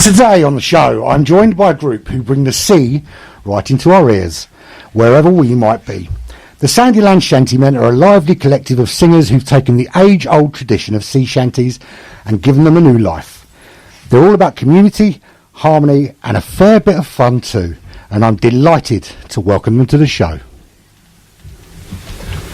Today on the show, I'm joined by a group who bring the sea right into our ears, wherever we might be. The Sandilands Shantymen are a lively collective of singers who've taken the age-old tradition of sea shanties and given them a new life. They're all about community, harmony and a fair bit of fun too, and I'm delighted to welcome them to the show.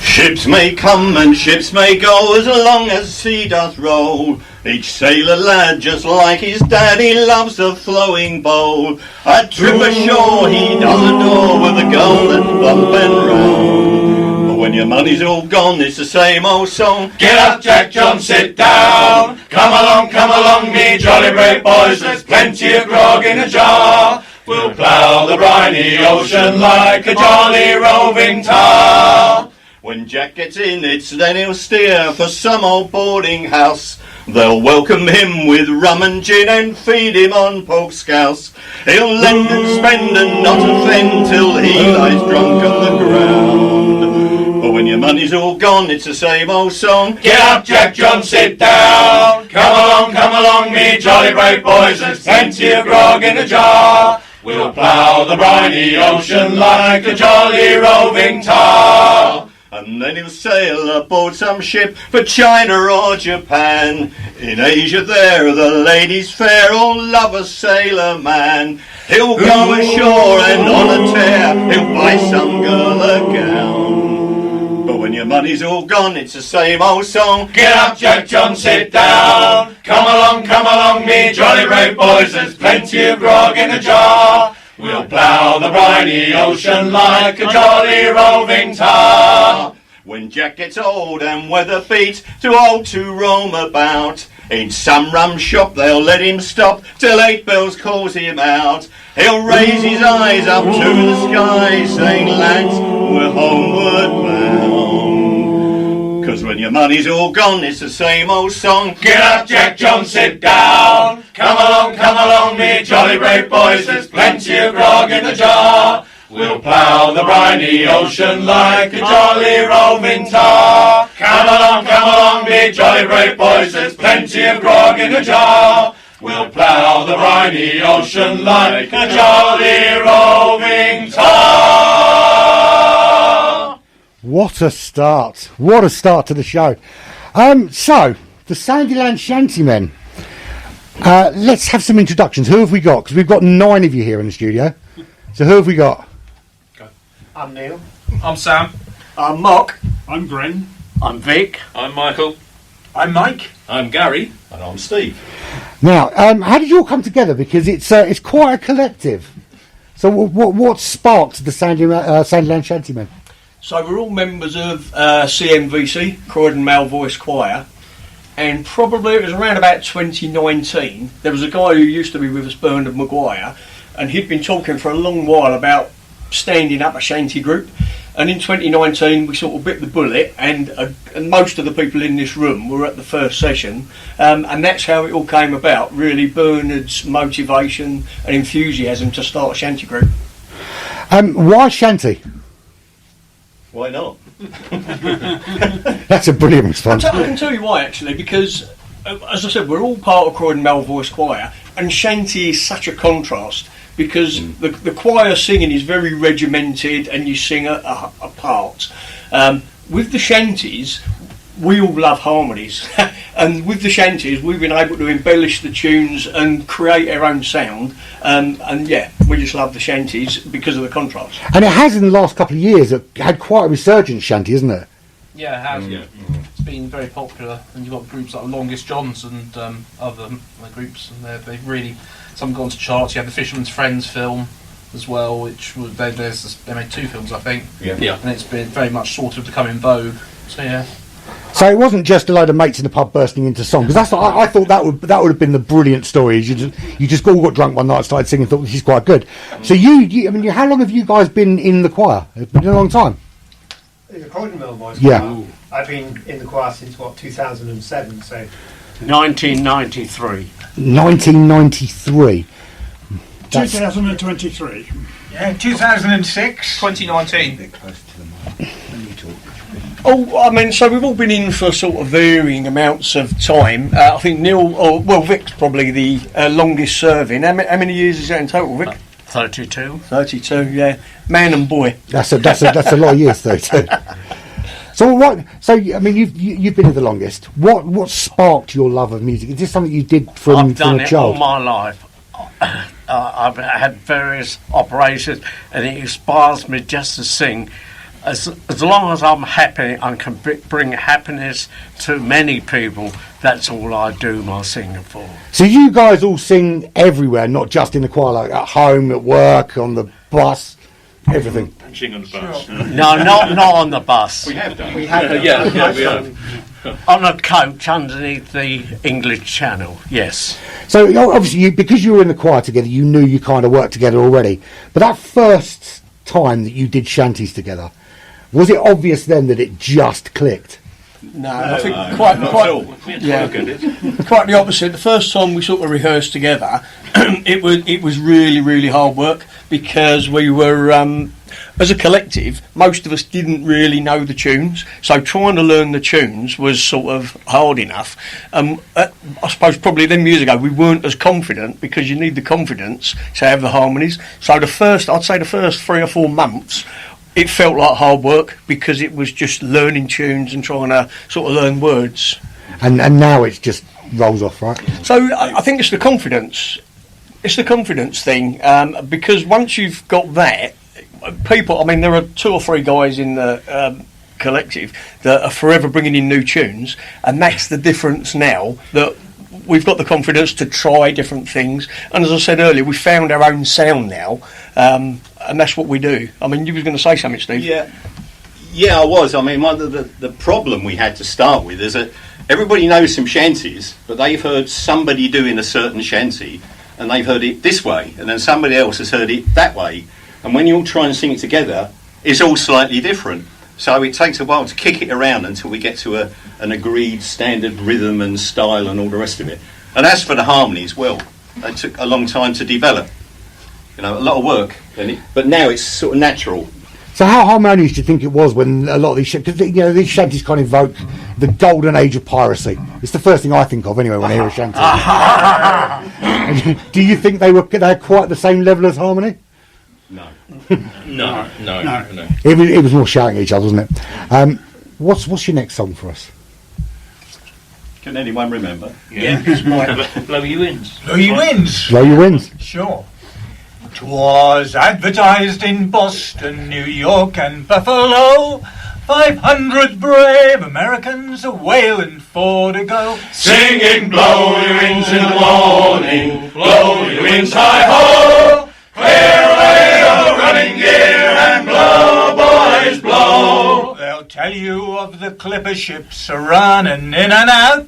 Ships may come and ships may go as long as sea doth roll. Each sailor lad, just like his daddy, loves a flowing bowl. A trip ashore he does adore with a golden bump and round. But when your money's all gone, it's the same old song. Get up, Jack John, sit down. Come along, me jolly brave boys. There's plenty of grog in a jar. We'll plough the briny ocean like a jolly roving tar. When Jack gets in it, then he'll steer for some old boarding house. They'll welcome him with rum and gin and feed him on pork scouse. He'll lend and spend and not offend till he lies drunk on the ground. But when your money's all gone, it's the same old song. Get up, Jack John, sit down. Come along, me jolly brave boys. There's plenty of grog in a jar. We'll plough the briny ocean like a jolly roving tar. And then he'll sail aboard some ship for China or Japan. In Asia there the ladies fair all love a sailor man. He'll go ashore and on a tear he'll buy some girl a gown. But when your money's all gone, it's the same old song. Get up, Jack John, sit down. Come along, me jolly brave boys. There's plenty of grog in a jar. We'll plough the briny ocean like a jolly roving tar. When Jack gets old and weather beat, too old to roam about, in some rum shop they'll let him stop till 8 bells calls him out. He'll raise his eyes up to the sky, saying, lads, we're homeward bound. 'Cause when your money's all gone, it's the same old song. Get up, Jack John, sit down. Come along, me jolly brave boys. There's plenty of grog in the jar. We'll plough the briny ocean like a jolly roving tar. Come along, me jolly brave boys. There's plenty of grog in a jar. We'll plough the briny ocean like a jolly roving tar. What a start. What a start to the show. So, the Sandilands Shantymen. Let's have some introductions. Who have we got? Because we've got 9 of you here in the studio. So who have we got? I'm Neil. I'm Sam. I'm Mark. I'm Gren. I'm Vic. I'm Michael. I'm Mike. I'm Gary. And I'm Steve. Now, how did you all come together? Because it's quite a collective. So what sparked the Sandilands Shantymen? So we're all members of CMVC, Croydon Male Voice Choir, and probably it was around about 2019. There was a guy who used to be with us, Bernard Maguire, and he'd been talking for a long while about standing up a shanty group. And in 2019 we sort of bit the bullet, and most of the people in this room were at the first session, and that's how it all came about, really, Bernard's motivation and enthusiasm to start a shanty group. Why shanty? Why not? That's a brilliant response. I can tell you why, actually, because as I said, we're all part of Croydon Male Voice Choir, and shanty is such a contrast, because the choir singing is very regimented and you sing a part. With the shanties, we all love harmonies, and with the shanties we've been able to embellish the tunes and create our own sound, and yeah, we just love the shanties because of the contrast. And it has, in the last couple of years, had quite a resurgent shanty, isn't it? Yeah, it has. It's been very popular, and you've got groups like Longest Johns and other groups, and they've really, some have gone to charts. You have the Fisherman's Friends film as well, which they made 2 films, I think. Yeah. And it's been very much sort of becoming vogue. So yeah. So it wasn't just a load of mates in the pub bursting into song, because I thought that would have been the brilliant story. You just all got drunk one night, started singing, thought this is quite good. So you I mean, how long have you guys been in the choir? It's been a long time. The Croydon Male Voice Yeah. Choir. I've been in the choir since 2007, so 1993. 1993. 2023. Yeah, 2006. 2019. A bit closer to the mic when you talk. Oh, I mean, so we've all been in for sort of varying amounts of time. I think Vic's probably the longest serving. How many years is that in total, Vic? 32. 32, yeah. Man and boy. That's a lot of years, 32. So what? So I mean, you've been here the longest. What sparked your love of music? Is this something you did from I've done a it child? all my life. I've had various operations, and it inspires me just to sing. As long as I'm happy, I can bring happiness to many people. That's all I do my singing for. So you guys all sing everywhere, not just in the choir, like at home, at work, on the bus, everything. Sing on the bus. No, not on the bus. We have done. We have done. Yeah, we have. On a coach underneath the English Channel, yes. So obviously, because you were in the choir together, you knew you kind of worked together already. But that first time that you did shanties together, was it obvious then that it just clicked? No, I think quite the opposite. The first time we sort of rehearsed together, it was really, really hard work because we were, as a collective, most of us didn't really know the tunes, so trying to learn the tunes was sort of hard enough. I suppose probably 10 years ago we weren't as confident because you need the confidence to have the harmonies. So I'd say the first 3 or 4 months, it felt like hard work because it was just learning tunes and trying to sort of learn words. And now it just rolls off, right? So I think it's the confidence. It's the confidence thing because once you've got that, people. I mean, there are 2 or 3 guys in the collective that are forever bringing in new tunes, and that's the difference now that we've got the confidence to try different things. And as I said earlier, we found our own sound now. And that's what we do. I mean, you were going to say something, Steve. Yeah, I was. I mean, one of the problem we had to start with is that everybody knows some shanties, but they've heard somebody doing a certain shanty, and they've heard it this way, and then somebody else has heard it that way. And when you all try and sing it together, it's all slightly different. So it takes a while to kick it around until we get to an agreed standard rhythm and style and all the rest of it. And as for the harmonies, well, they took a long time to develop. You know, a lot of work, but now it's sort of natural. So how harmonious do you think it was when a lot of these because these shanties kind of evoke the golden age of piracy? It's the first thing I think of anyway when I hear a shanty. Do you think they had quite the same level as harmony? No. No. It was more shouting at each other, wasn't it? What's your next song for us? Can anyone remember? Yeah. Blow your winds. Blow your winds. Blow your winds. Sure. 'Twas advertised in Boston, New York and Buffalo, 500 brave Americans a whaling for to go. Singing, blow your winds in the morning, blow your winds high-ho, clear away your running gear and blow, boys, blow. They'll tell you of the clipper ships a running in and out.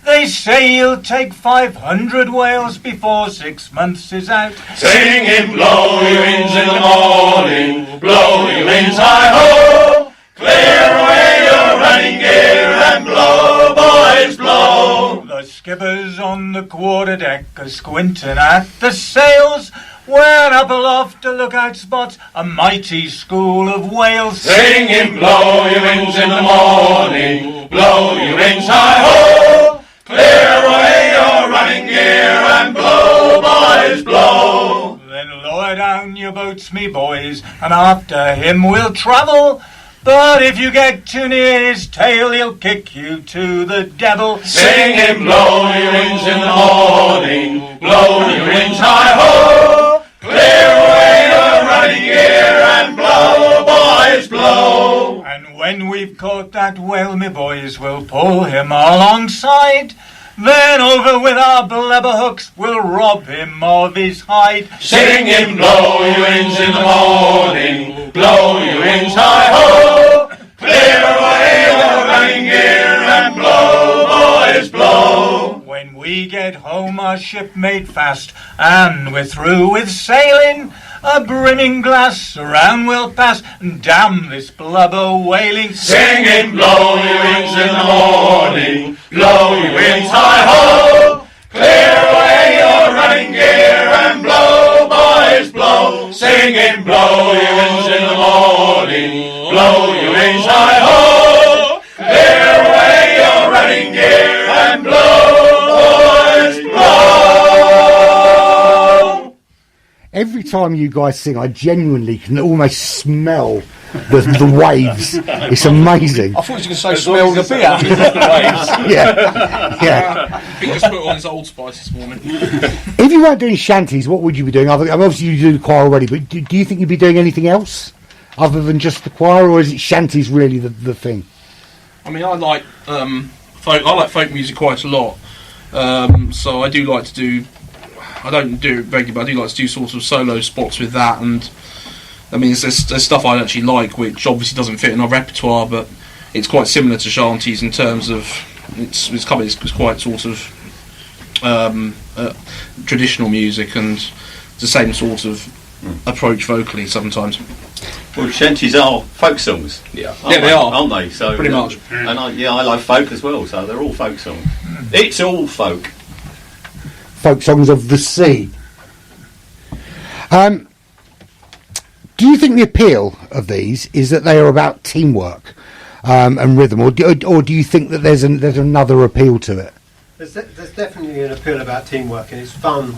They say you'll take 500 whales before 6 months is out. Singing, blow your winds in the morning, blow your winds high-ho, clear away your running gear and blow, boys, blow. The skippers on the quarterdeck are squinting at the sails, where up aloft a lookout spots a mighty school of whales. Singing, blow your winds in the morning, blow your winds high-ho, clear away your running gear and blow, boys, blow. Then lower down your boats, me boys, and after him we'll travel. But if you get too near his tail, he'll kick you to the devil. Singing, blow your winds in the morning, blow your winds high-ho, clear away your running gear and blow, boys, blow. And when we've caught that whale, me boys, we'll pull him alongside. Then over with our blubber hooks, we'll rob him of his hide. Singing, blow your winds in the morning, blow your winds high-ho, clear away your running gear and blow, boys, blow. When we get home, our ship made fast, and we're through with sailing. A brimming glass around we'll pass, and damn this blubber whaling. Singing, blow your winds in the morning, blow your winds high-ho, clear away your running gear and blow, boys, blow. Singing, blow your winds in the morning, blow your winds high-ho, every time you guys sing, I genuinely can almost smell the waves. It's amazing. I thought you were going to say smell the beer. Yeah. He just put on his Old Spice this morning. If you weren't doing shanties, what would you be doing? Obviously, you do the choir already, but do you think you'd be doing anything else other than just the choir, or is it shanties really the thing? I mean, I like folk. I like folk music quite a lot. So I do like to do. I don't do it regularly, but I do like to do sort of solo spots with that. And I mean, there's stuff I actually like, which obviously doesn't fit in our repertoire, but it's quite similar to shanties in terms of it's quite sort of traditional music, and the same sort of approach vocally sometimes. Well, shanties are folk songs. Yeah, they are, aren't they? So pretty much. And I like folk as well. So they're all folk songs. It's all folk. Folk songs of the sea. Do you think the appeal of these is that they are about teamwork and rhythm, or do you think that there's another appeal to it? There's definitely an appeal about teamwork, and it's fun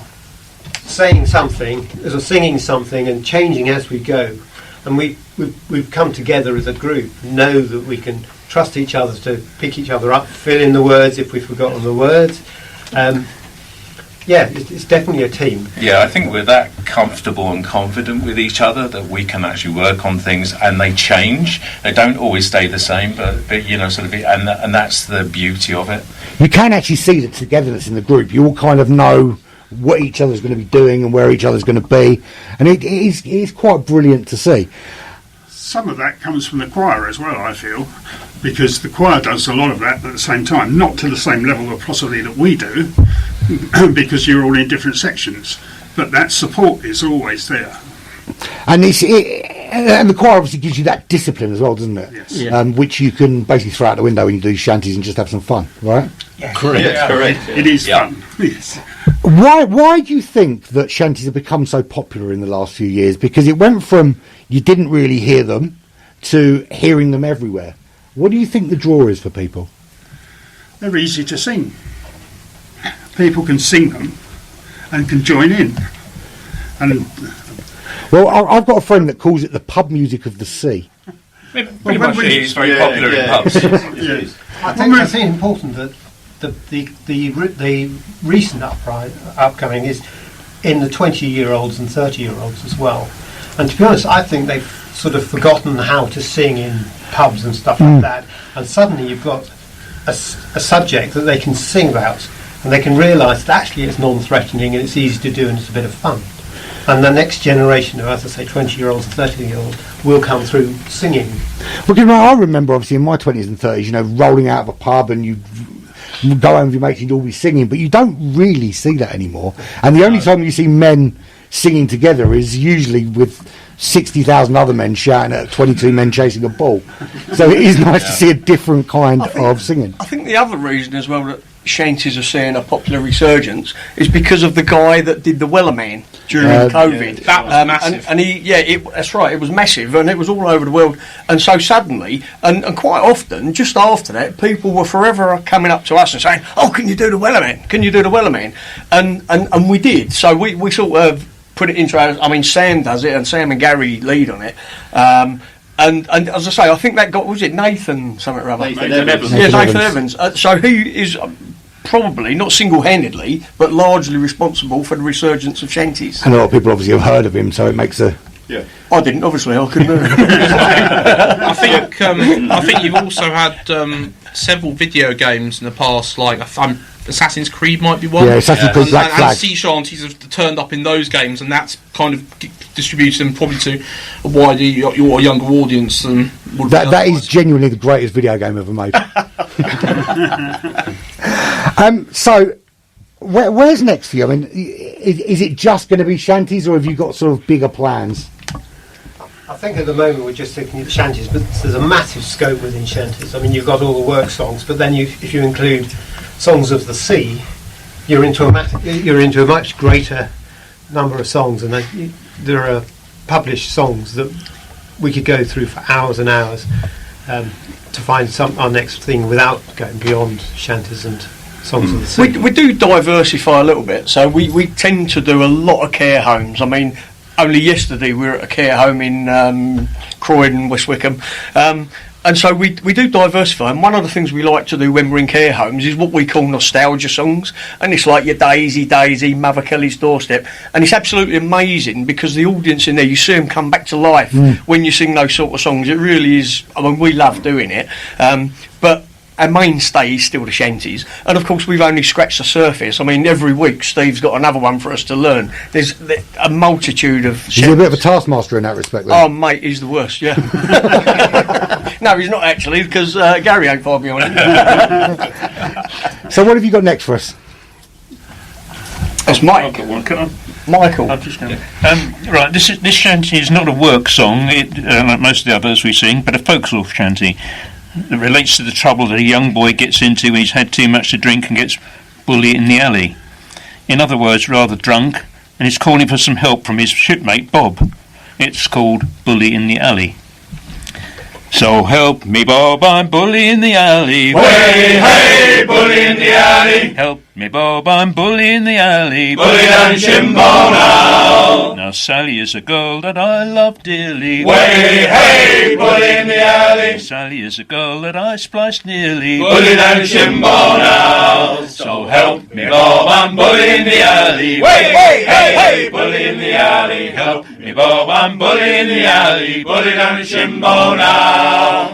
saying something, or singing something, and changing as we go. And we've come together as a group, know that we can trust each other to pick each other up, fill in the words if we've forgotten the words. It's definitely a team. Yeah, I think we're that comfortable and confident with each other that we can actually work on things, and they change. They don't always stay the same, but you know, sort of, and that's the beauty of it. You can actually see the togetherness in the group. You all kind of know what each other's going to be doing and where each other's going to be, and it is quite brilliant to see. Some of that comes from the choir as well, I feel, because the choir does a lot of that at the same time, not to the same level of possibly that we do, because you're all in different sections, but that support is always there. And and the choir obviously gives you that discipline as well, doesn't it? Yes. Yeah. Which you can basically throw out the window when you do shanties and just have some fun, right? Yeah. Correct. Yeah, correct. It is fun. Yes. Why do you think that shanties have become so popular in the last few years? Because it went from you didn't really hear them to hearing them everywhere. What do you think the draw is for people? They're easy to sing. People can sing them and can join in. And well, I've got a friend that calls it the pub music of the sea. Pretty much it is very popular in pubs. Yes. I think it's important that the recent upcoming is in the 20-year-olds and 30-year-olds as well. And to be honest, I think they've sort of forgotten how to sing in pubs and stuff like that. And suddenly you've got a subject that they can sing about, and they can realise that actually it's non-threatening and it's easy to do and it's a bit of fun. And the next generation of, as I say, 20-year-olds and 30-year-olds will come through singing. Well, you know, I remember obviously in my 20s and 30s, you know, rolling out of a pub and you go home with your mates, you'd all be singing, but you don't really see that anymore. And the only time you see men singing together is usually with 60,000 other men shouting at 22 men chasing a ball. So it is nice to see a different kind of singing. I think the other reason as well that shanties are seeing a popular resurgence is because of the guy that did the Wellerman during COVID. Yeah, that was massive. That's right, it was massive, and it was all over the world. And so suddenly, and quite often, just after that, people were forever coming up to us and saying, "Oh, can you do the Wellerman? Can you do the Wellerman?" And we did. So we sort of put it into our. I mean, Sam does it, and Sam and Gary lead on it. And as I say, I think that was it Nathan something or other. Nathan Evans. Yeah, Nathan Evans. So he is probably not single-handedly, but largely responsible for the resurgence of shanties. And a lot of people obviously have heard of him, so it makes a. Yeah. I didn't, obviously. I couldn't. I think you've also had several video games in the past, like Assassin's Creed might be one. Yeah, Assassin's Creed Black Flag. And sea shanties have turned up in those games, and that's kind of distributed them probably to a wider, your younger audience than would be that is genuinely the greatest video game ever made. So, where's next for you? I mean, is it just going to be shanties, or have you got sort of bigger plans? I think at the moment we're just thinking of shanties, but there's a massive scope within shanties. I mean, you've got all the work songs, but then if you include songs of the sea, you're into a much greater number of songs, and there are published songs that we could go through for hours and hours to find our next thing without going beyond shanties and songs of the sea. We do diversify a little bit, so we tend to do a lot of care homes. I mean, only yesterday we were at a care home in Croydon, West Wickham. And so we do diversify, and one of the things we like to do when we're in care homes is what we call nostalgia songs, and it's like your Daisy Daisy, Mother Kelly's Doorstep, and it's absolutely amazing because the audience in there, you see them come back to life when you sing those sort of songs. It really is, I mean, we love doing it, but our mainstay is still the shanties, and of course we've only scratched the surface. I mean, every week Steve's got another one for us to learn. There's a multitude of Is he a bit of a taskmaster in that respect then? Oh mate, he's the worst, yeah. No, he's not actually, because Gary ain't far behind him. So what have you got next for us? It's Mike. I've got one. Can I? Michael. I've just right, this shanty is not a work song, like most of the others we sing, but a folklore shanty. It relates to the trouble that a young boy gets into when he's had too much to drink and gets bullied in the alley. In other words, rather drunk, and he's calling for some help from his shipmate Bob. It's called Bully in the Alley. So help me, Bob, I'm bully in the alley. Way, hey, bully in the alley. Help me, Bob, I'm bully in the alley. Bully down Shimbo now. Now Sally is a girl that I love dearly. Way, hey, bully in the alley. Sally is a girl that I spliced nearly. Bully down Shimbo now. So help me, Bob, I'm bully in the alley. Way, hey, hey, bully in the alley. Help me, Bob, I'm bully in the alley. Bully down Shimbo now.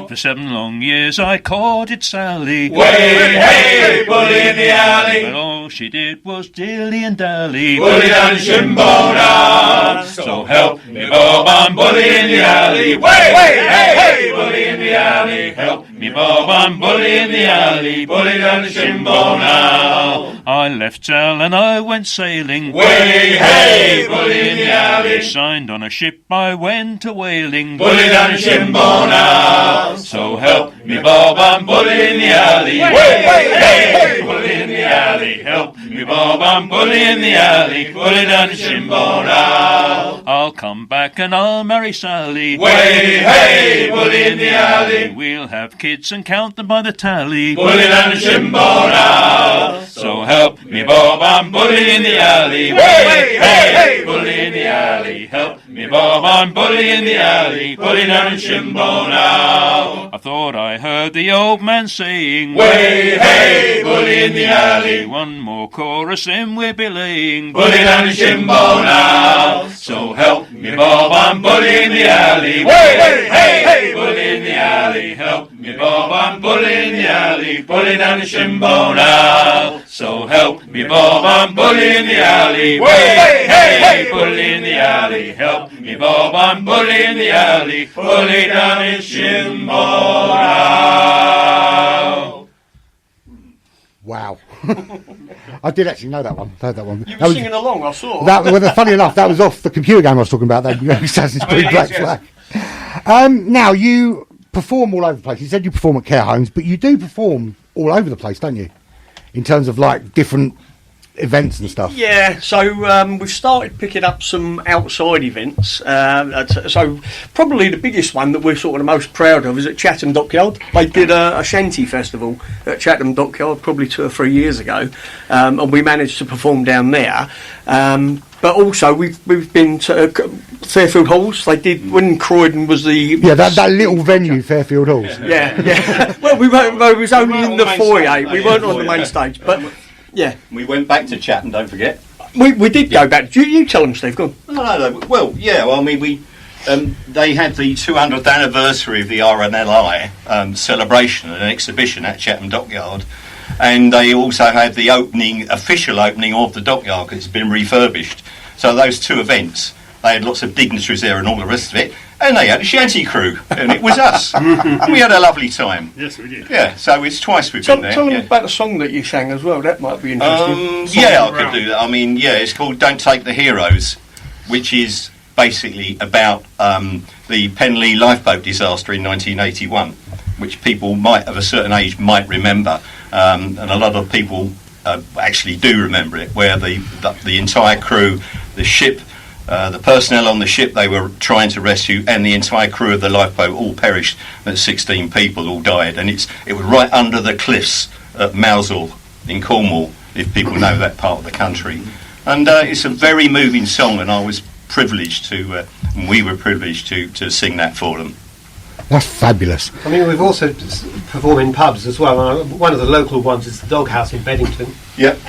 For 7 long years I courted Sally. Way, hey, bully in the alley. But all she did was dilly and dally. Bully down Shimbo now. So help me, Bob, I'm bully in the alley. Way, hey, bully in the alley. Help me, Bob, I'm bully in the alley. Bully down Shimbo now. I left town and I went sailing. Way, hey, bully in the alley. Signed on a ship, I went a whaling. Bully down Shimbo now. So help me, Bob, I'm bully in the alley. Way, hey, bully in the alley. Help me, Bob, I'm bully in the alley. Bully down Shimbo now. I'll come back and I'll marry Sally. Way, hey, bully in the alley. We'll have kids and count them by the tally. Bully down Shimbo now. So help me, Bob, I'm bully in the alley. Way, hey, bully in the alley. Help me, Bob, I'm bully in the alley. Bully down Shimbo now. I thought I heard the old man saying, way, hey, bully in the alley. One more chorus then we're belaying. Bully down Shimbo now. So help me, Bob, I'm bully in the alley. Way, hey, bully in the alley. Help me, Bob, I'm bully in the alley. Bully down Shimbo now. So help me, Bob, I'm bully in the alley. Way, hey, bully in the alley. Help me, Bob, I'm bully in the alley. Bully down in Shimbo now. Wow. I did actually know that one. Heard that one. You were singing along, I saw. Funny enough, that was off the computer game I was talking about, that Assassin's Creed Black Flag. Now, you perform all over the place. You said you perform at care homes, but you do perform all over the place, don't you? In terms of, like, different events and stuff. Yeah, so we've started picking up some outside events. So probably the biggest one that we're sort of the most proud of is at Chatham Dockyard. They did a shanty festival at Chatham Dockyard probably 2 or 3 years ago, and we managed to perform down there. But also we've been to Fairfield Halls. They did when Croydon was the that little venue, Fairfield Halls. Yeah. Well, we was only in the foyer. We weren't on the main stage, but. Yeah, we went back to Chatham. Don't forget. We did go back. You tell them, Steve. Go on. No. Well, yeah. Well, I mean, they had the 200th anniversary of the RNLI celebration and an exhibition at Chatham Dockyard, and they also had the official opening of the dockyard because it's been refurbished. So those 2 events, they had lots of dignitaries there and all the rest of it. And they had a shanty crew, and it was us. And we had a lovely time. Yes, we did. Yeah, so it's twice we've been there. Tell them about the song that you sang as well. That might be interesting. I could do that. I mean, it's called Don't Take the Heroes, which is basically about the Penley lifeboat disaster in 1981, which people of a certain age might remember. And a lot of people actually do remember it, where the entire crew, the ship, the personnel on the ship they were trying to rescue, and the entire crew of the lifeboat all perished. That 16 people all died, and it was right under the cliffs at Mousehole in Cornwall, if people know that part of the country. And it's a very moving song, and I was privileged to, and we were privileged to sing that for them. That's fabulous. I mean, we've also performed in pubs as well. One of the local ones is the Doghouse in Beddington. Yep.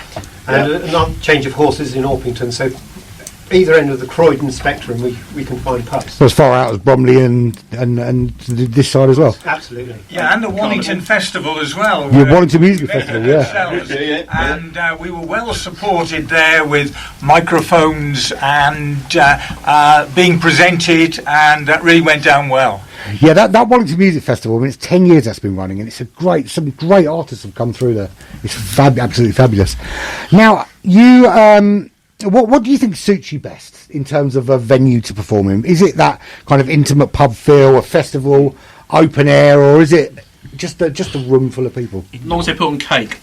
And another Change of Horses in Orpington. So either end of the Croydon spectrum, we can find pubs. So as far out as Bromley and this side as well. Absolutely. Yeah, and the Wallington Festival as well. The Wallington Music Festival, yeah. And we were well supported there with microphones and being presented, and that really went down well. Yeah, that Wallington Music Festival, I mean, it's 10 years that's been running, and some great artists have come through there. It's absolutely fabulous. Now, you... What do you think suits you best in terms of a venue to perform in? Is it that kind of intimate pub feel, a festival, open air, or is it just a room full of people? As long as they put on cake.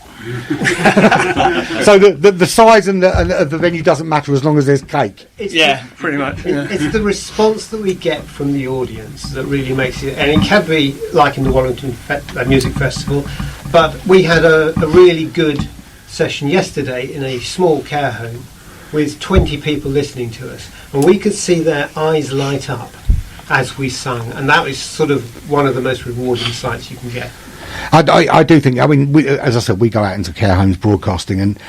So the size and the venue doesn't matter as long as there's cake? Pretty much. Yeah. It's the response that we get from the audience that really makes it, and it can be like in the Wallington Music Festival, but we had a really good session yesterday in a small care home with 20 people listening to us, and we could see their eyes light up as we sung, and that was sort of one of the most rewarding sights you can get. I do think, I mean, as I said, we go out into care homes broadcasting, and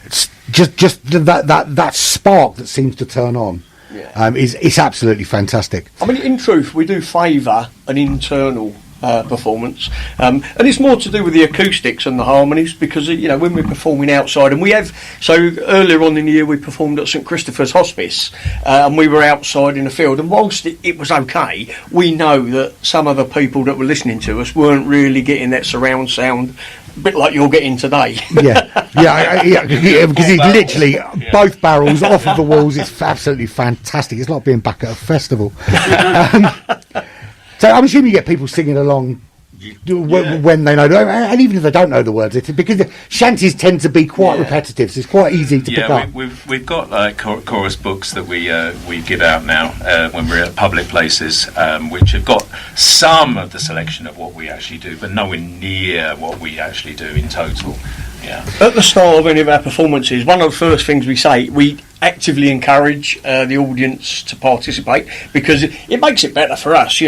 it's just that spark that seems to turn on is absolutely fantastic. I mean, in truth, we do favour an internal performance, and it's more to do with the acoustics and the harmonies, because when we're performing outside, and we have, so earlier on in the year we performed at St Christopher's Hospice, and we were outside in a field, and whilst it was okay, we know that some of the people that were listening to us weren't really getting that surround sound, a bit like you're getting today. Because he's literally both barrels off of the walls. It's absolutely fantastic. It's like being back at a festival. So I'm assuming you get people singing along when they know, and even if they don't know the words, because the shanties tend to be quite repetitive, so it's quite easy to pick up. We've got chorus books that we give out now when we're at public places, which have got some of the selection of what we actually do, but nowhere near what we actually do in total. Yeah. At the start of any of our performances, one of the first things we say, we actively encourage the audience to participate, because it makes it better for us.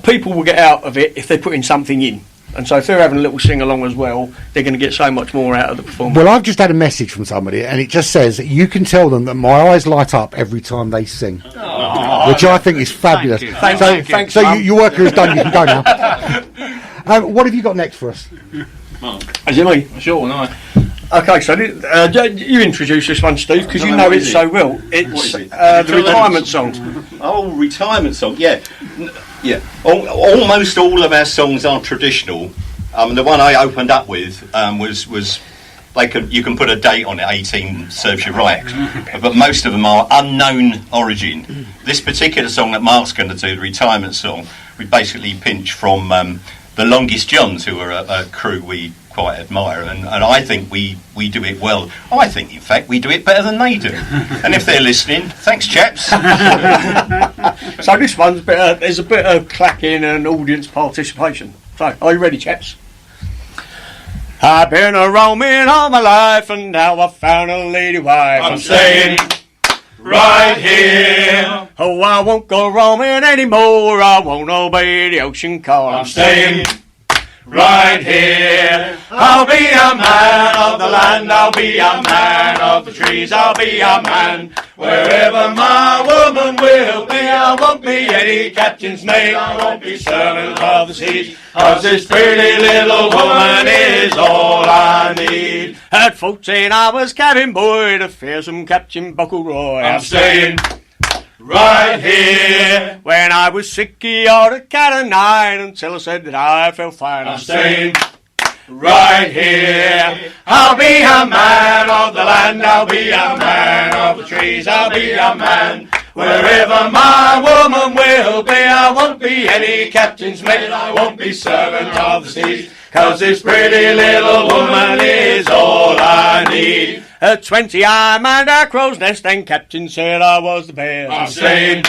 People will get out of it if they're putting something in, and so if they're having a little sing along as well, they're going to get so much more out of the performance. Well, I've just had a message from somebody, and it just says that you can tell them that my eyes light up every time they sing, which I think is fabulous. Thanks, so your work is done. You can go now. What have you got next for us? Is it me? Sure, no. Okay, so you introduce this one, Steve, because you know it so well. It's the retirement song. Oh, retirement song, yeah. Almost all of our songs are traditional. The one I opened up with was you can put a date on it. 18 serves you right, but most of them are unknown origin. This particular song that Mark's going to do, the retirement song, we basically pinch from the Longest Johns, who are a crew we quite admire, and I think we do it well. I think, in fact, we do it better than they do. And if they're listening, thanks, chaps. So this one's there's a bit of clacking and audience participation. So, are you ready, chaps? I've been a roaming all my life, and now I've found a lady wife. I'm staying right here. Oh, I won't go roaming anymore. I won't obey the ocean call. I'm staying right here. I'll be a man of the land. I'll be a man of the trees. I'll be a man wherever my woman will be. I won't be any captain's mate. I won't be servant of the seas. 'Cause this pretty little woman is all I need. At 14 I was cabin boy to fearsome Captain Buckleroy. I'm staying right here. When I was sick he ordered cat o' nine until I said that I felt fine. I'm staying right here. I'll be a man of the land. I'll be a man of the trees. I'll be a man wherever my woman will be. I won't be any captain's mate. I won't be servant of the seas. 'Cause this pretty little woman is all I need. At 20 I manned a crow's nest and Captain said I was the best. I'm staying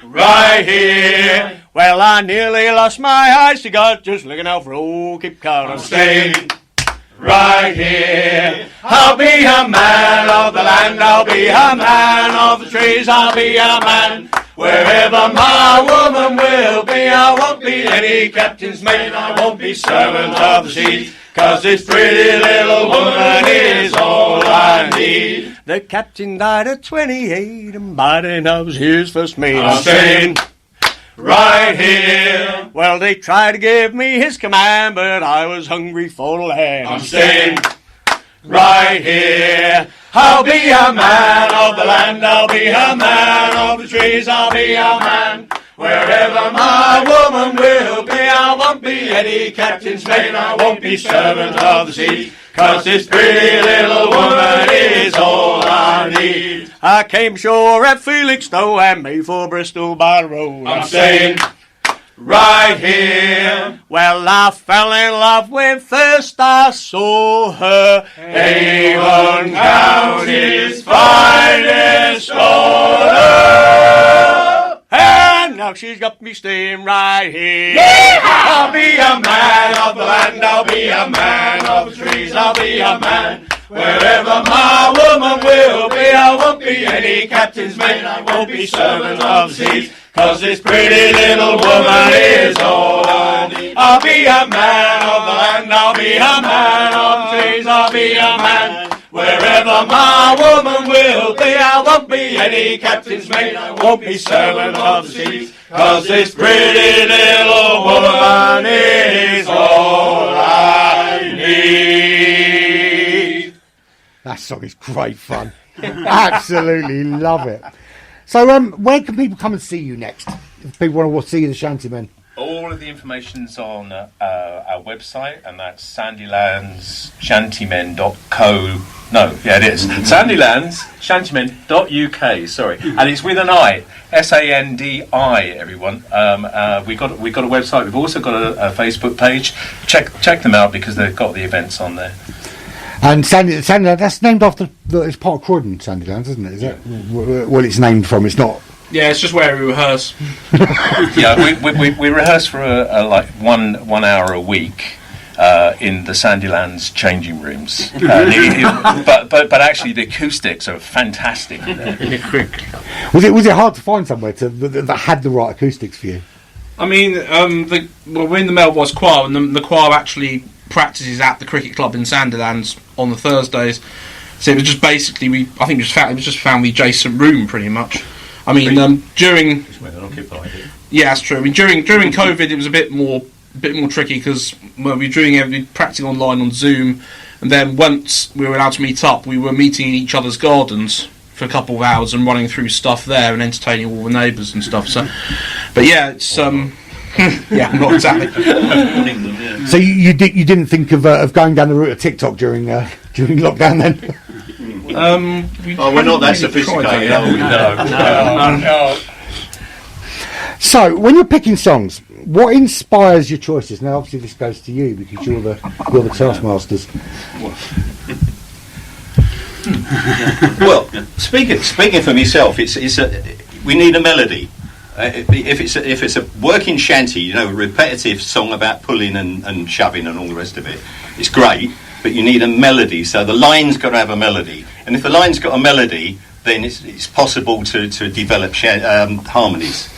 right here. Well, I nearly lost my eyes to God just looking out for old Cape Cod. I'm staying right here. I'll be a man of the land. land, I'll be a man. Of the trees, I'll be a man. Wherever my woman will be, I won't be any captain's mate. I won't be servant of the seas, 'cause this pretty little woman is all I need. The captain died at 28, and by then I was his first mate. I'm staying right here. Well, they tried to give me his command, but I was hungry for land. I'm staying right here. I'll be a man of the land, I'll be a man of the trees, I'll be a man. Wherever my woman will be, I won't be any captain's mate, I won't be servant of the sea, 'cause this pretty little woman is all I need. I came ashore at Felixstowe and made for Bristol by the road. I'm staying right here. Well, I fell in love when first I saw her. Avon County's finest daughter. And now she's got me staying right here. I'll be a man of the land, I'll be a man of the trees, I'll be a man. Wherever my woman will be, I won't be any captain's mate, I won't be servant of the seas, 'cause this pretty little woman is all I need. I'll be a man of the land, I'll be a man of the trees, I'll be a man. Wherever my woman will be, I won't be any captain's mate, I won't be servant of the seas, 'cause this pretty little woman is all I need. That song is great fun. Absolutely love it. So, where can people come and see you next? If people want to see the Shantymen. All of the information's on our website, and that's sandilandsshantymen.co. No, yeah, it is. sandilandsshantymen.uk, sorry. And it's with an I. SANDI, everyone. We've got a website. We've also got a Facebook page. Check them out because they've got the events on there. And Sandiland, that's named after, it's part of Croydon, Sandilands, isn't it? Is that well, it's named from? It's not. Yeah, it's just where we rehearse. Yeah, we rehearse for like one hour a week in the Sandilands changing rooms. But actually, the acoustics are fantastic in there. Was it hard to find somewhere that had the right acoustics for you? I mean, we're in the Male Voice Choir, and the choir actually practices at the cricket club in Sandilands on the Thursdays. So it was just basically it was just found the adjacent room pretty much. I mean, during that's true. I mean, during COVID, it was a bit more tricky because we were doing practicing online on Zoom, and then once we were allowed to meet up, we were meeting in each other's gardens for a couple of hours and running through stuff there and entertaining all the neighbours and stuff. So, but yeah, it's yeah, not exactly. So you didn't think of going down the route of TikTok during lockdown then? We're not that sophisticated. No. So when you're picking songs, what inspires your choices? Now, obviously, this goes to you because you're the taskmasters. Well, speaking for myself, we need a melody. If it's a working shanty, a repetitive song about pulling and shoving and all the rest of it, it's great. But you need a melody, so the line's got to have a melody. And if the line's got a melody, then it's possible to develop harmonies,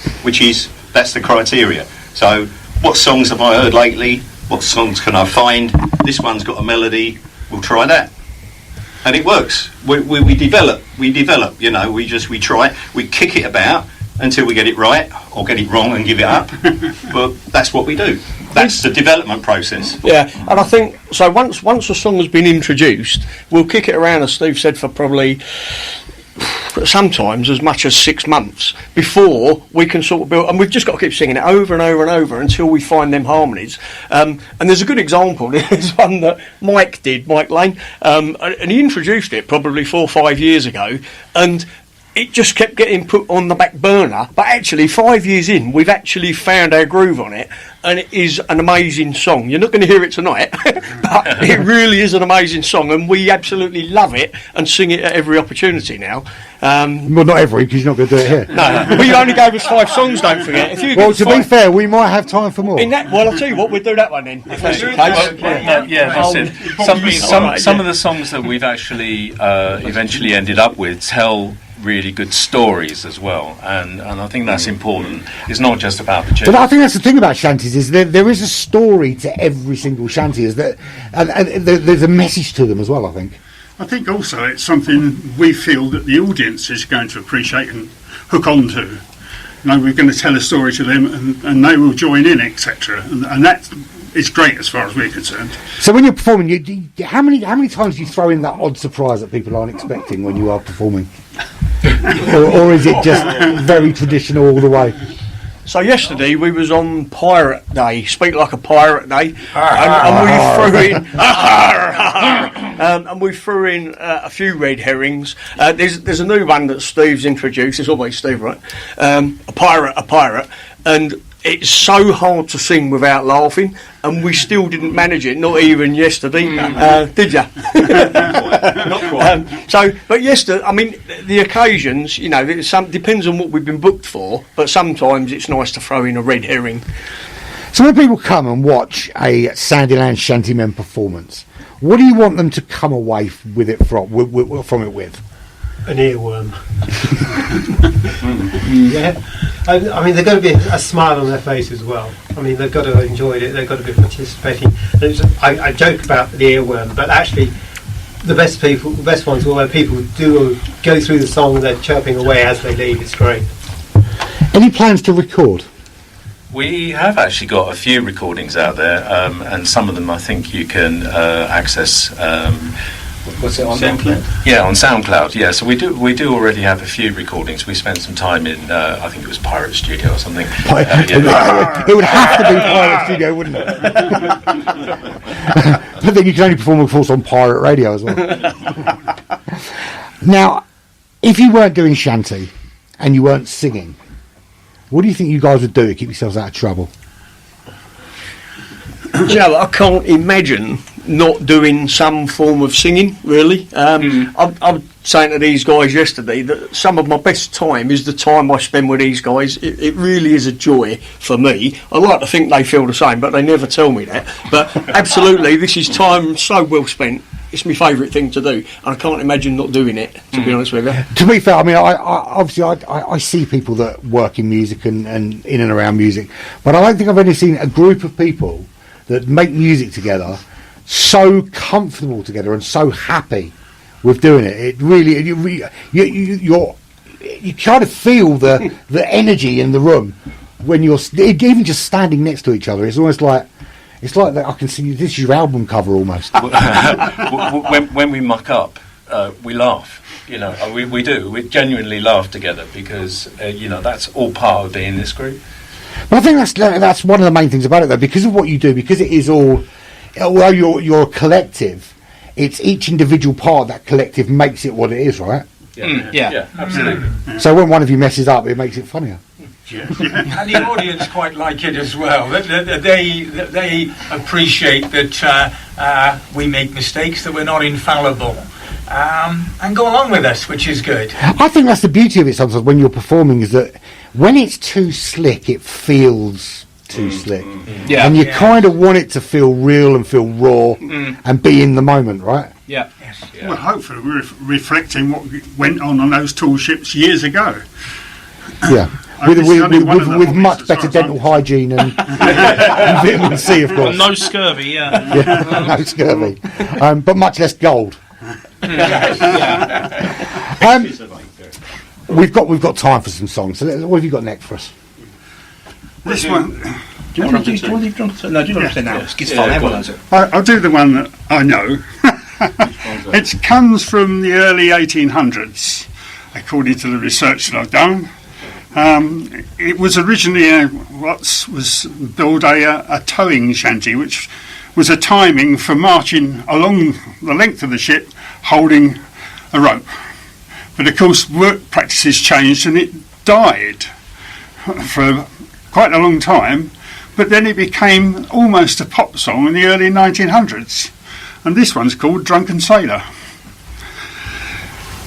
that's the criteria. So, what songs have I heard lately? What songs can I find? This one's got a melody. We'll try that, and it works. We develop. We try. We kick it about until we get it right or get it wrong and give it up. But that's what we do. That's the development process. Yeah, and I think so. Once a song has been introduced, we'll kick it around, as Steve said, for probably sometimes as much as 6 months before we can sort of build. And we've just got to keep singing it over and over and over until we find them harmonies. And there's a good example. There's one that Mike Lane, and he introduced it probably 4 or 5 years ago, and it just kept getting put on the back burner, but actually 5 years in, we've actually found our groove on it, and it is an amazing song. You're not going to hear it tonight, but it really is an amazing song, and we absolutely love it and sing it at every opportunity now. Well, not every, because you're not going to do it here. No, but you only gave us 5 songs, don't forget. If you Well, give to us be 5 fair, we might have time for more. well, I'll tell you what, we'll do that one then. If that's the case. That's it. Some of the songs that we've actually eventually ended up with tell really good stories as well, and I think that's important. It's not just about the tune. But I think that's the thing about shanties, is there is a story to every single shanty, and there's a message to them as well, I think. I think also it's something we feel that the audience is going to appreciate and hook on to. You know, we're going to tell a story to them, and they will join in, etc. And that is great as far as we're concerned. So when you're performing, how many times do you throw in that odd surprise that people aren't expecting when you are performing? or is it just very traditional all the way? So yesterday we was on Pirate Day, Speak Like a Pirate Day, and we threw in a few red herrings. There's a new one that Steve's introduced. It's always Steve, right? A pirate, and it's so hard to sing without laughing, and we still didn't manage it, not even yesterday. Did you? Not quite. But yesterday, I mean, the occasions, you know, depends on what we've been booked for, but sometimes it's nice to throw in a red herring. So when people come and watch a Sandilands Shantymen performance, what do you want them to come away with it from it with? An earworm. Yeah. I mean, they've got to be a smile on their face as well. I mean, they've got to enjoy it. They've got to be participating. I joke about the earworm, but actually, the best ones are where people do go through the song and they're chirping away as they leave. It's great. Any plans to record? We have actually got a few recordings out there, and some of them I think you can access. What's it on SoundCloud? Yeah, on SoundCloud. Yeah, so we do already have a few recordings. We spent some time in, I think it was Pirate Studio or something. It would have to be Pirate Studio, wouldn't it? But then you can only perform, of course, on pirate radio as well. Now, if you weren't doing shanty and you weren't singing, what do you think you guys would do to keep yourselves out of trouble? You know, I can't imagine not doing some form of singing, really. I'm saying to these guys yesterday that some of my best time is the time I spend with these guys. It really is a joy for me. I like to think they feel the same, but they never tell me that. But absolutely, this is time so well spent. It's my favourite thing to do, and I can't imagine not doing it, to be honest with you. To be fair, I mean, I see people that work in music and in and around music, but I don't think I've ever seen a group of people that make music together so comfortable together and so happy with doing it. It really, you kind of feel the energy in the room when you're even just standing next to each other. It's almost like that. I can see this is your album cover almost. when we muck up, we laugh. You know, we do. We genuinely laugh together because you know, that's all part of being this group. But I think that's one of the main things about it, though, because of what you do, because it is all. Although you're a collective, it's each individual part of that collective makes it what it is, right? Yeah, absolutely. So when one of you messes up, it makes it funnier. Yeah. And the audience quite like it as well. They appreciate that we make mistakes, that we're not infallible, and go along with us, which is good. I think that's the beauty of it sometimes when you're performing, is that when it's too slick, it feels too slick. Yeah. And you kind of want it to feel real and feel raw and be in the moment, right? Yeah. Yes. Yeah. Well, hopefully we're reflecting what went on those tall ships years ago. Yeah. With much better dental hygiene and vitamin C, of course. No scurvy, yeah. Yeah, no scurvy. But much less gold. We've got time for some songs. So what have you got next for us? This one. Do you want to do it now? It's fine, everyone knows it. I'll do the one that I know. It comes from the early 1800s, according to the research that I've done. It was originally what was billed a towing shanty, which was a timing for marching along the length of the ship holding a rope. But of course work practices changed and it died for quite a long time, but then it became almost a pop song in the early 1900s, and this one's called Drunken Sailor.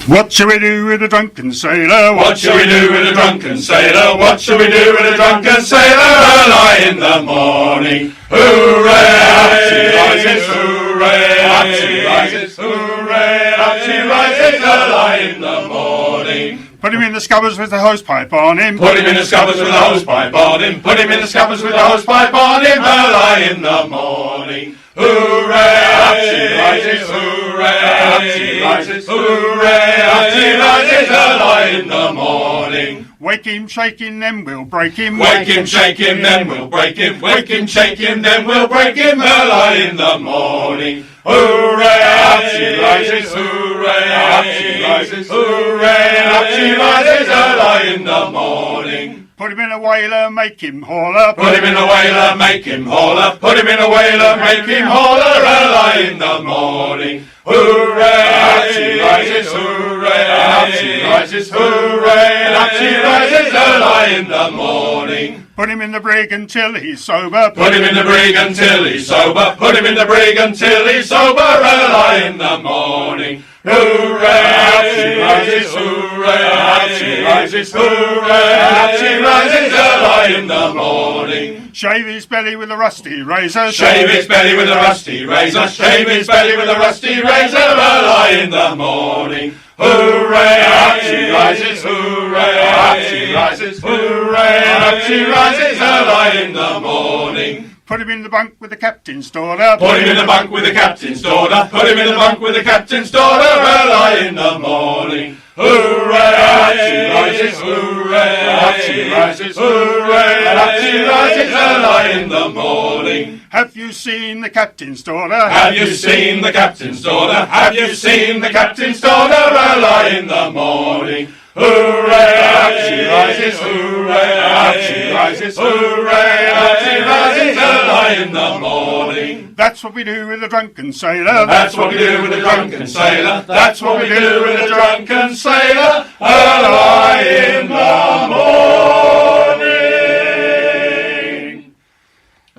What shall we do with a drunken sailor? What shall we do with a drunken sailor? What shall we do with a drunken sailor? Early in the morning. Hooray! Up she rises, hooray! Up she rises, hooray! Up she rises early in the morning. Put him in the scuppers with the hosepipe on him. Put him in the scuppers with the hosepipe on him. Put him in the scuppers with the hosepipe on him. Early in the morning. Hooray! Up she rises, hooray! Up she rises, hooray! Up she rises early in the morning. Wake him, shake him, then we'll break him. Wake him, shake him, then we'll break him. Wake him, shake him, then we'll break him early in the morning. Hooray! Up she rises, hooray! Up she rises, hooray! Up she rises early in the morning. Put him in a whaler, make him hauler. Put him in a whaler, make him hauler. Put him in a whaler, make him hauler early in the morning. Hooray! Up she rises, hooray! Up she rises, hooray! Up she rises early in the morning. Put him in the brig until he's sober. Put him in the brig until he's sober. Put him in the brig until he's sober early in the morning. Hooray! Up she rises, hooray! Up she rises, hooray! Up she rises early in the morning. Shave his belly with a rusty razor. Shave his belly with a rusty razor. Shave his belly with a rusty razor early in the morning. Hooray! Up she rises, hooray! Up she rises, hooray! Up she rises early in the morning. Put him in the bunk with the captain's daughter. Put him in the bunk with the captain's daughter. Put him in the bunk with the captain's daughter early in the morning. Hooray! Up she rises, hooray! Up she rises, hooray! Up she rises early in the morning. Have you seen the captain's daughter? Have you seen the captain's daughter? Have you seen the captain's daughter early in the morning? Hooray! Up she rises, hooray! Up she rises, hooray! Up she rises early in the morning. That's what we do with a drunken sailor. That's what we do with a drunken sailor. That's what we do with a drunken sailor. Early in the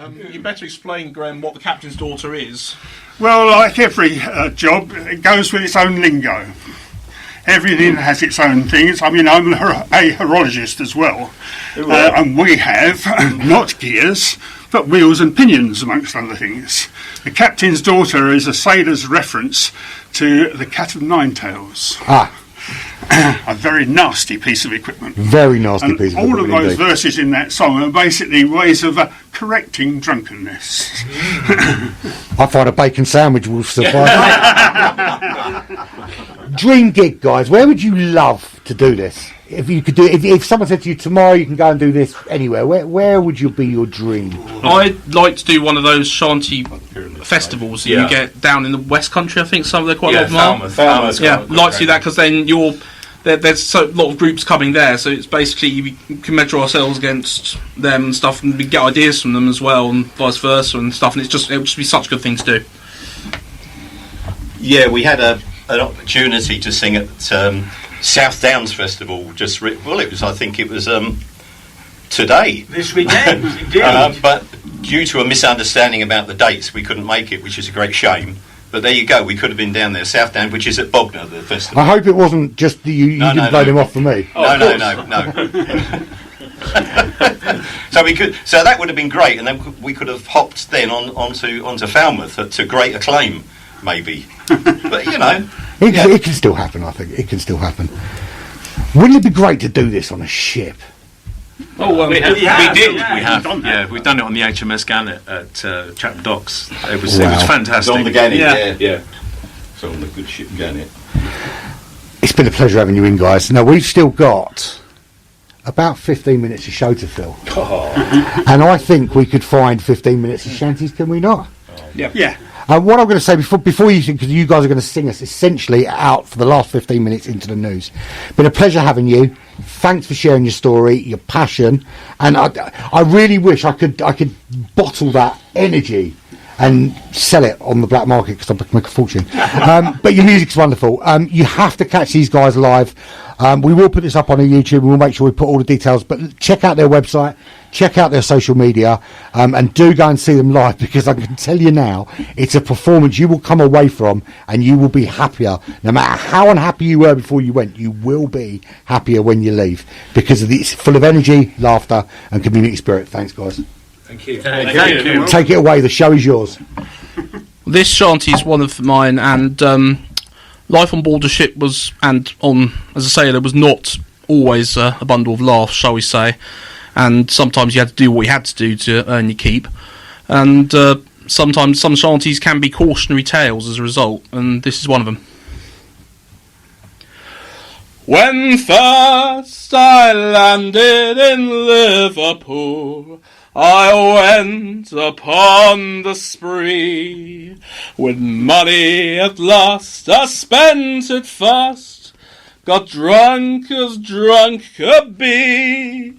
morning. You better explain, Graham, what the captain's daughter is. Well, like every job, it goes with its own lingo. Everything has its own things. I mean, I'm a horologist as well. And we have not gears, but wheels and pinions, amongst other things. The captain's daughter is a sailor's reference to the cat of nine tails. A very nasty piece of equipment. Very nasty piece of equipment. All of those indeed. verses in that song are basically ways of correcting drunkenness. I find a bacon sandwich will suffice. Dream gig, guys. Where would you love to do this? If you could do, if someone said to you tomorrow you can go and do this anywhere, where would you be your dream? I'd like to do one of those shanty festivals that you get down in the West Country. I think some of them quite a lot of them are. Falmouth. Yeah, like to do that because then there's a lot of groups coming there, so it's basically we can measure ourselves against them and stuff, and we get ideas from them as well, and vice versa and stuff. And it would just be such a good thing to do. Yeah, we had an opportunity to sing at South Downs Festival. I think it was today. This weekend, indeed. But due to a misunderstanding about the dates, we couldn't make it, which is a great shame. But there you go, we could have been down there. South Downs, which is at Bognor, the festival. I hope it wasn't just that you didn't blow them off for me. No. So that would have been great, and then we could have hopped then onto Falmouth to great acclaim, maybe. But it can still happen. I think it can still happen. Wouldn't it be great to do this on a ship? Oh, we did. Yeah. We've done it on the HMS Gannet at Chatham Docks. It was fantastic. On the Gannet, yeah. So on the good ship Gannet. It's been a pleasure having you in, guys. Now we've still got about 15 minutes of show to fill, and I think we could find 15 minutes of shanties. Can we not? Yeah. What I'm going to say before you sing, because you guys are going to sing us essentially out for the last 15 minutes into the news. Been a pleasure having you. Thanks for sharing your story, your passion, and I really wish I could bottle that energy and sell it on the black market because I'll make a fortune. But your music's wonderful. You have to catch these guys live. We will put this up on our YouTube. We'll make sure we put all the details. But check out their website. check out their social media, and do go and see them live, because I can tell you now, it's a performance you will come away from and you will be happier. No matter how unhappy you were before you went, you will be happier when you leave, because it's full of energy, laughter and community spirit. Thanks, guys. Thank you. Thank you. Take it away, the show is yours. This shanty is one of mine, and life on board the ship was, and on as a sailor, was not always a bundle of laughs, shall we say, and sometimes you had to do what you had to do to earn your keep, and sometimes some shanties can be cautionary tales as a result, and this is one of them. When first I landed in Liverpool, I went upon the spree. With money at last, I spent it fast, got drunk as drunk could be.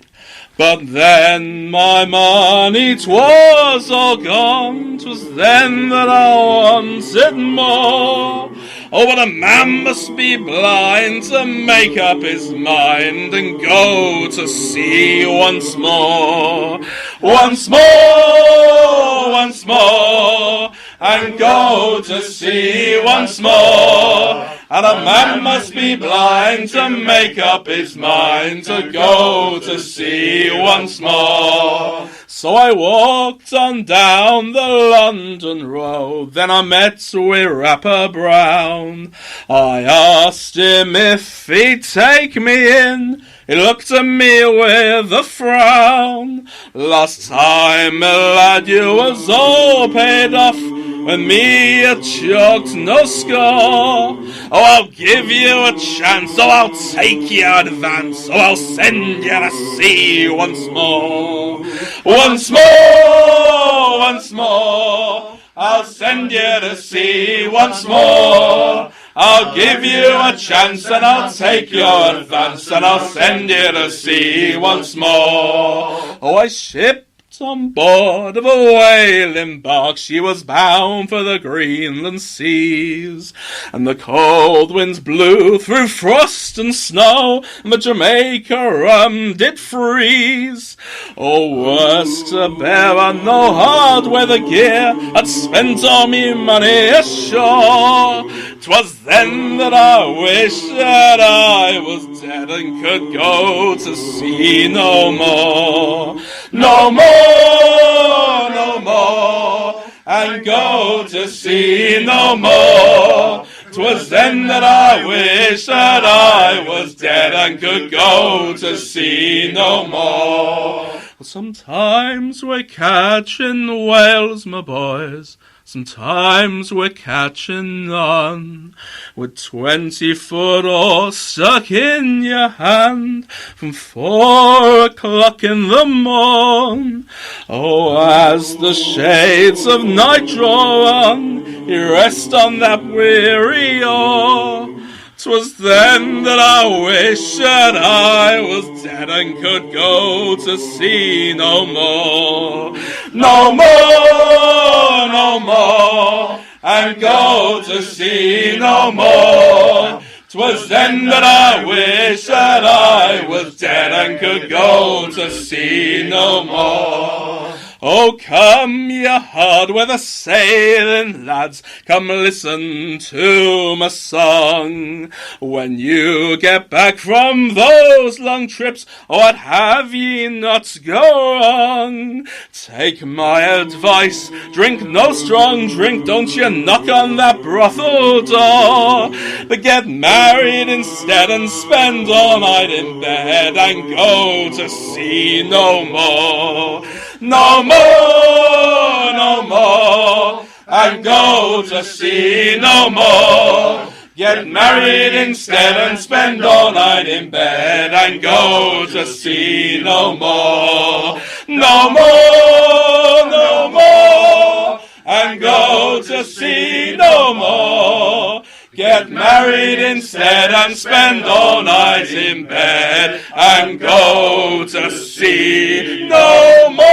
But then my money 'twas all gone, 'twas then that I wanted more. Oh, but a man must be blind to make up his mind and go to sea once more. Once more, once more, and go to sea once more. And a man must be blind to make up his mind to go to sea once more. So I walked on down the London road, then I met with Rapper Brown. I asked him if he'd take me in, he looked at me with a frown. Last time, my lad, you was all paid off, with me you chucked no score. Oh, I'll give you a chance, oh, I'll take you advance, oh, I'll send you to sea once more. Once more, once more, I'll send you to sea once more. I'll give you a chance and I'll take your advance and I'll send you to sea once more. Oh, I shipped on board of a whaling bark, she was bound for the Greenland seas, and the cold winds blew through frost and snow, and the Jamaica rum did freeze. Oh, worse to bear and no hard weather gear, I'd spent all me money ashore. 'Twas then that I wished that I was dead and could go to sea no more. No more, no more, and go to sea no more. 'Twas then that I wished that I was dead and could go to sea no more. Sometimes we're catching whales, my boys, sometimes we're catching none, with 20-foot oar stuck in your hand from 4 o'clock in the morn. Oh, as the shades of night draw on, you rest on that weary oar. 'Twas then that I wished that I was dead and could go to sea no more. No more, no more, and go to sea no more. 'Twas then that I wished that I was dead and could go to sea no more. Oh, come, ye hard-weather sailing lads, come listen to my song. When you get back from those long trips, what have ye not go wrong? Take my advice, drink no strong drink, don't you knock on that brothel door. But get married instead and spend all night in bed and go to sea no more. No more, no more, and go to sea no more. Get married instead and spend all night in bed and go to sea no more. No more, no more, and go to sea no more. Get married instead and spend all night in bed and go to sea no more.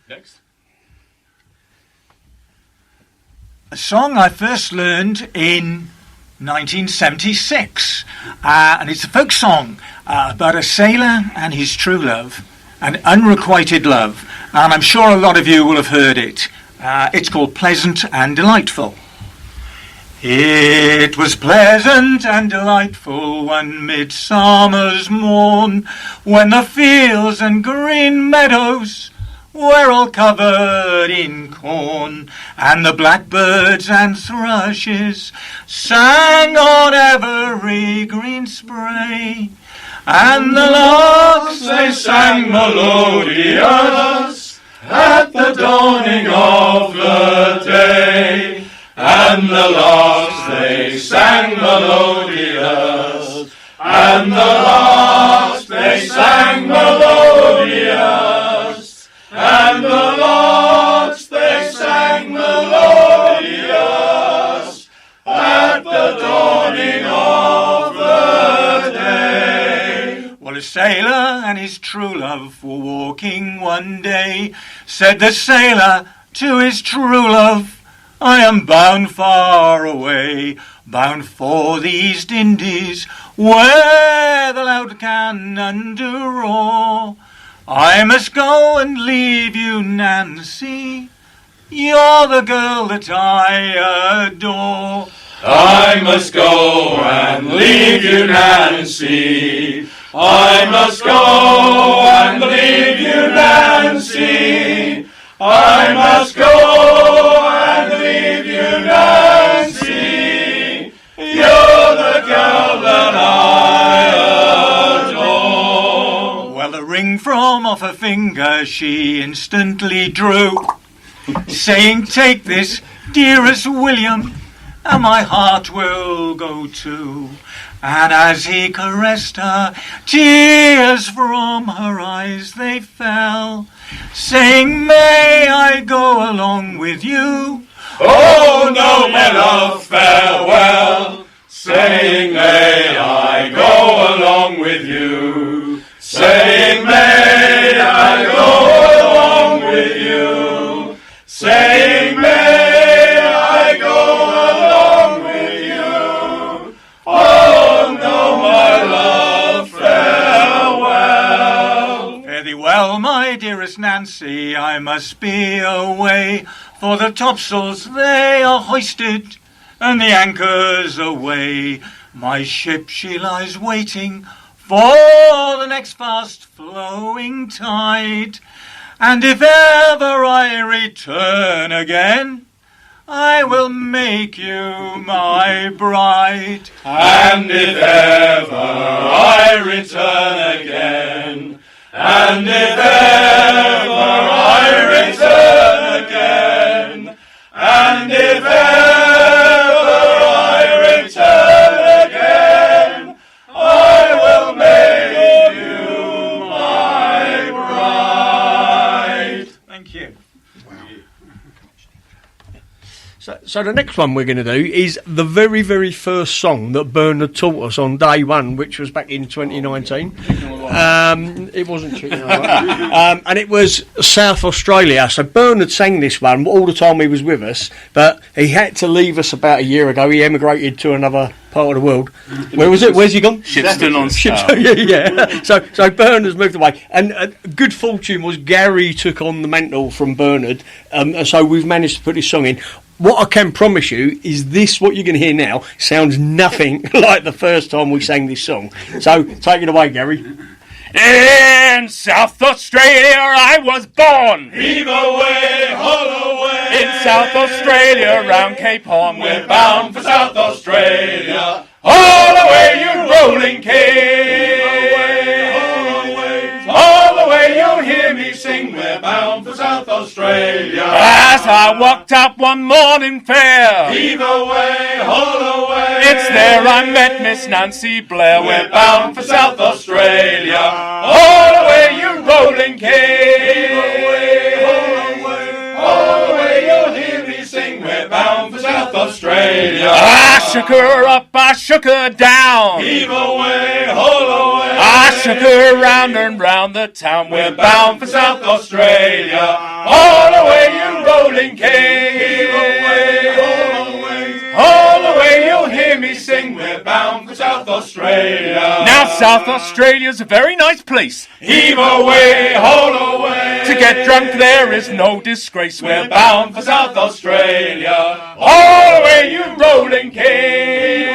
Next. A song I first learned in 1976. And it's a folk song about a sailor and his true love, an unrequited love. And I'm sure a lot of you will have heard it. It's called Pleasant and Delightful. It was pleasant and delightful one midsummer's morn, when the fields and green meadows were all covered in corn, and the blackbirds and thrushes sang on every green spray, and the larks they sang melodious at the dawning of the day. And the larks they sang melodious, and the larks they sang melodious, and the larks they sang melodious at the dawning of the day. Well, a sailor and his true love were walking one day. Said the sailor to his true love, I am bound far away, bound for the East Indies, where the loud cannon do roar. I must go and leave you, Nancy, you're the girl that I adore. I must go and leave you, Nancy. I must go and leave you, Nancy. I must go and leave you, Nancy. You're the girl that I adore. Well, the ring from off her finger she instantly drew, saying, take this, dearest William, and my heart will go too. And as he caressed her, tears from her eyes they fell, saying, may I go along with you? Oh no, my love, farewell. Saying, may I go along with you? Saying, may I go along with you? Saying, may I go along with you? Oh no, my love, farewell. Fare thee well, my dearest Nancy, I must be away, for the topsails they are hoisted, and the anchor's aweigh. My ship she lies waiting for the next fast flowing tide, and if ever I return again, I will make you my bride. And if ever I return again, and if ever I return again, and if ever I return again, I will make you my bride. Thank you. So the next one we're going to do is the very, very first song that Bernard taught us on day one, which was back in 2019. It wasn't Chicken and it was South Australia. So Bernard sang this one all the time he was with us, but he had to leave us about a year ago. He emigrated to another part of the world. Where was it? Where's he gone? Shipston on Shipston, yeah. So Bernard's moved away, and good fortune was Gary took on the mantle from Bernard, so we've managed to put this song in. What I can promise you is this, what you're going to hear now, sounds nothing like the first time we sang this song. So take it away, Gary. In South Australia I was born. Heave away, haul away. In South Australia round Cape Horn we're bound for South Australia. All the way you rolling Cape. All the way you'll hear me sing, we're bound for South Australia. As I walked up one morning fair, Heave away, haul away. it's there I met Miss Nancy Blair. We're bound for South Australia. All the way you rolling Cape. All the way you'll hear me sing, we're bound for South Australia. I shook her up, I shook her down. Heave away, haul away. I shook her round and round the town. We're bound for South Australia. All the way you rolling Cape. All the way you'll hear me sing. Australia. Now South Australia's a very nice place. Heave away, haul away. To get drunk there is no disgrace. We're bound for South Australia. All away, you rolling king.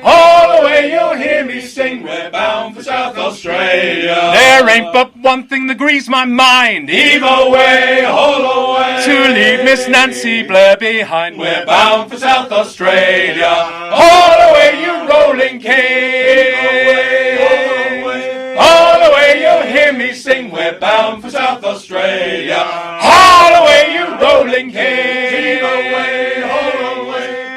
All away, you'll hear me sing. We're bound for South Australia. There ain't but one thing that grieves my mind. Heave away, haul away. To leave Miss Nancy Blair behind. We're bound for South Australia. All away, you rolling king. All away, you'll hear me sing. We're bound for South Australia. All away, you rolling king.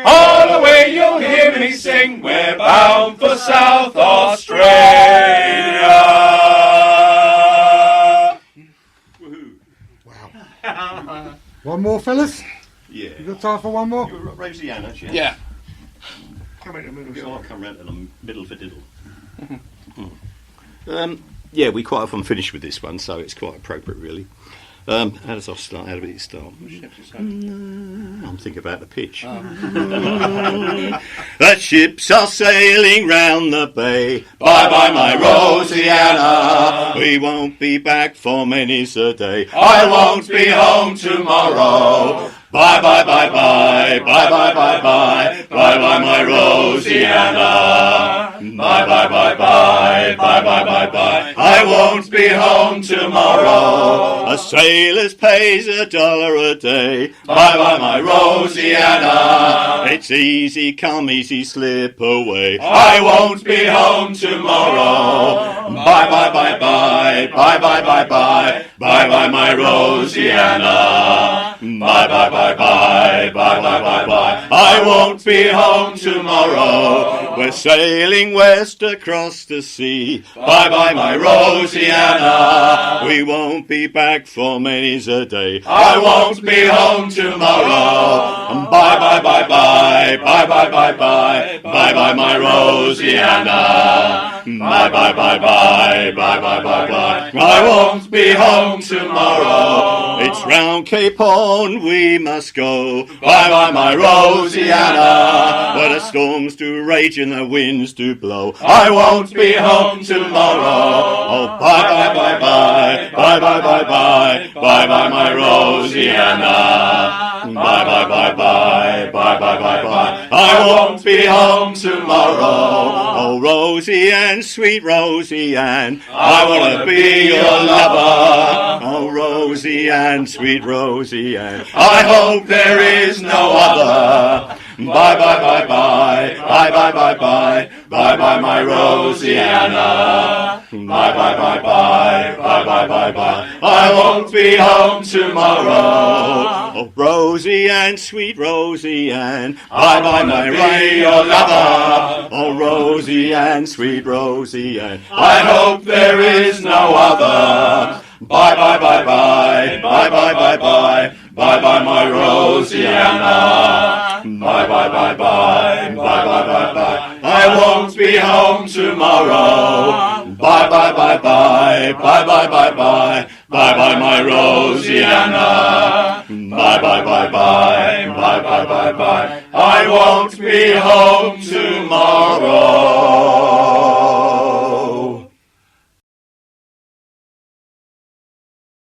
All the way you'll hear me sing. We're bound for South Australia. Wow. One more, fellas? Yeah. You got time for one more? You're Rosianna, yeah? Yeah. Come round to the middle for diddle. Yeah, we quite often finish with this one, so it's quite appropriate, really. How does it start? How did it start? I'm thinking about the pitch. The ships are sailing round the bay. Bye bye, my Rosianna. We won't be back for many's a day. I won't be home tomorrow. Bye bye bye bye, bye bye bye bye, bye bye my Rosianna. Bye bye bye bye, bye bye bye bye. I won't be home tomorrow. A sailor's pays $1 a day. Bye bye my Rosianna. It's easy come, easy slip away. I won't be home tomorrow. Bye bye bye bye, bye bye bye bye, bye bye my Rosianna. Bye bye bye bye, bye bye bye bye. I won't be home tomorrow. We're sailing west across the sea. Bye bye my Rosianna. We won't be back for many's a day. I won't be home tomorrow. Bye bye bye bye, bye bye bye bye, bye bye my Rosianna. Bye bye bye bye, bye bye bye bye. I won't be home tomorrow. It's round Cape Horn we must go. Bye bye my Rosianna. Where the storms do rage and the winds do blow. I won't be home tomorrow. Oh, bye bye bye bye, bye bye bye bye, bye bye my Rosianna. Bye bye bye bye, bye bye bye bye. I won't be home tomorrow. Oh, Rosie Ann, sweet Rosie Ann, I wanna be your lover. Oh, Rosie Ann, sweet Rosie Ann, I hope there is no other. Bye bye bye bye, bye bye bye bye, bye bye my Rosianna. Bye bye bye bye, bye bye bye bye. I won't be home tomorrow. Oh, Rosie Ann, sweet Rosie Ann, I wanna be your lover. Oh, Rosie Ann, sweet Rosie Ann, I hope there is no other. Bye bye bye bye, bye bye bye bye, bye bye my Rosianna. Bye bye bye bye, bye bye bye bye. I won't be home tomorrow. Bye bye bye bye, bye bye bye bye, bye bye my Rosianna. Bye bye bye bye, bye bye bye bye. I won't be home